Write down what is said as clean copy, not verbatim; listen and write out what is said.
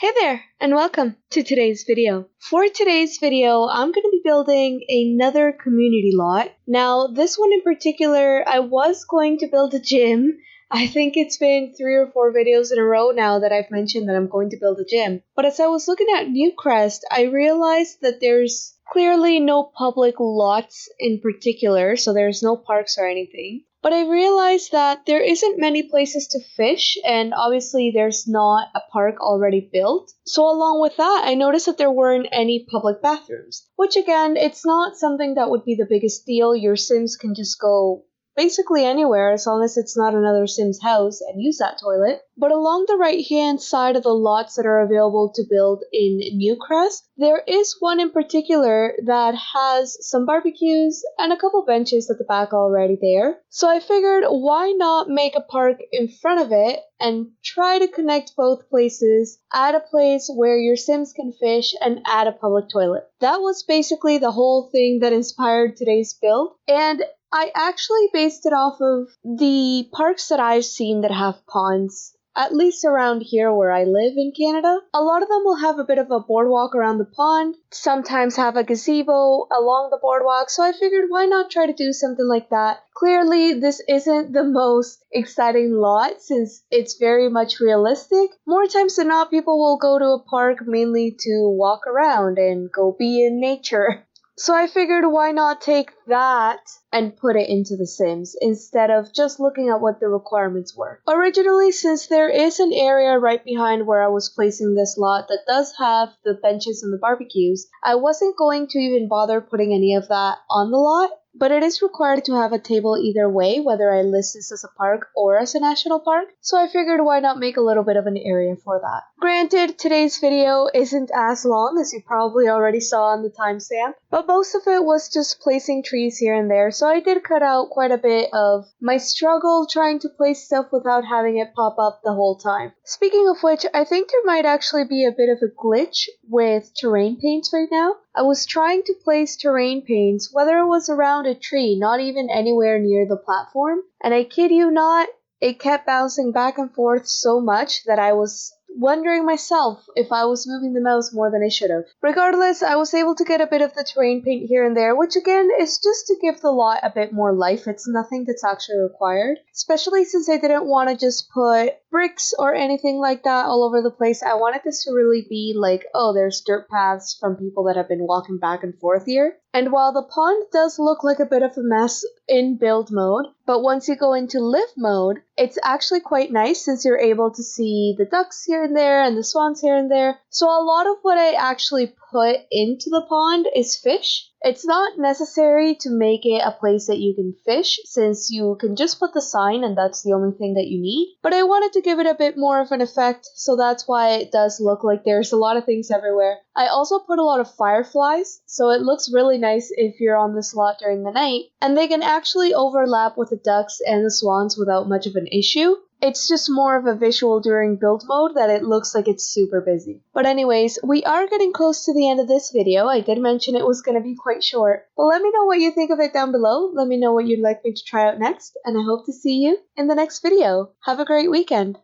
Hey there, and welcome to today's video. For today's video, I'm going to be building another community lot. Now, this one in particular, I was going to build a gym. I think it's been 3 or 4 videos in a row now that I've mentioned that I'm going to build a gym. But as I was looking at Newcrest, I realized that there's clearly no public lots in particular, so there's no parks or anything. But I realized that there isn't many places to fish, and obviously there's not a park already built. So along with that, I noticed that there weren't any public bathrooms. Which again, it's not something that would be the biggest deal. Your Sims can just go basically anywhere as long as it's not another Sim's house and use that toilet. But along the right hand side of the lots that are available to build in Newcrest, there is one in particular that has some barbecues and a couple benches at the back already there. So I figured why not make a park in front of it and try to connect both places, add a place where your Sims can fish and add a public toilet. That was basically the whole thing that inspired today's build, and I actually based it off of the parks that I've seen that have ponds. At least around here where I live in Canada, a lot of them will have a bit of a boardwalk around the pond, sometimes have a gazebo along the boardwalk, so I figured why not try to do something like that. Clearly, this isn't the most exciting lot since it's very much realistic. More times than not, people will go to a park mainly to walk around and go be in nature. So I figured why not take that and put it into The Sims instead of just looking at what the requirements were. Originally, since there is an area right behind where I was placing this lot that does have the benches and the barbecues, I wasn't going to even bother putting any of that on the lot. But it is required to have a table either way, whether I list this as a park or as a national park, so I figured why not make a little bit of an area for that. Granted, today's video isn't as long as you probably already saw on the timestamp, but most of it was just placing trees here and there, so I did cut out quite a bit of my struggle trying to place stuff without having it pop up the whole time. Speaking of which, I think there might actually be a bit of a glitch with terrain paints right now. I was trying to place terrain paints, whether it was around a tree, not even anywhere near the platform, and I kid you not, it kept bouncing back and forth so much that I was wondering myself if I was moving the mouse more than I should have. Regardless, I was able to get a bit of the terrain paint here and there, which again is just to give the lot a bit more life. It's nothing that's actually required, especially since I didn't want to just put bricks or anything like that all over the place. I wanted this to really be like, oh, there's dirt paths from people that have been walking back and forth here. And while the pond does look like a bit of a mess in build mode, but once you go into live mode, it's actually quite nice since you're able to see the ducks here and there and the swans here and there. So a lot of what I actually put into the pond is fish. It's not necessary to make it a place that you can fish since you can just put the sign and that's the only thing that you need. But I wanted to give it a bit more of an effect, so that's why it does look like there's a lot of things everywhere. I also put a lot of fireflies, so it looks really nice if you're on this lot during the night, and they can actually overlap with the ducks and the swans without much of an issue. It's just more of a visual during build mode that it looks like it's super busy. But anyways, we are getting close to the end of this video. I did mention it was going to be quite short. But let me know what you think of it down below. Let me know what you'd like me to try out next. And I hope to see you in the next video. Have a great weekend.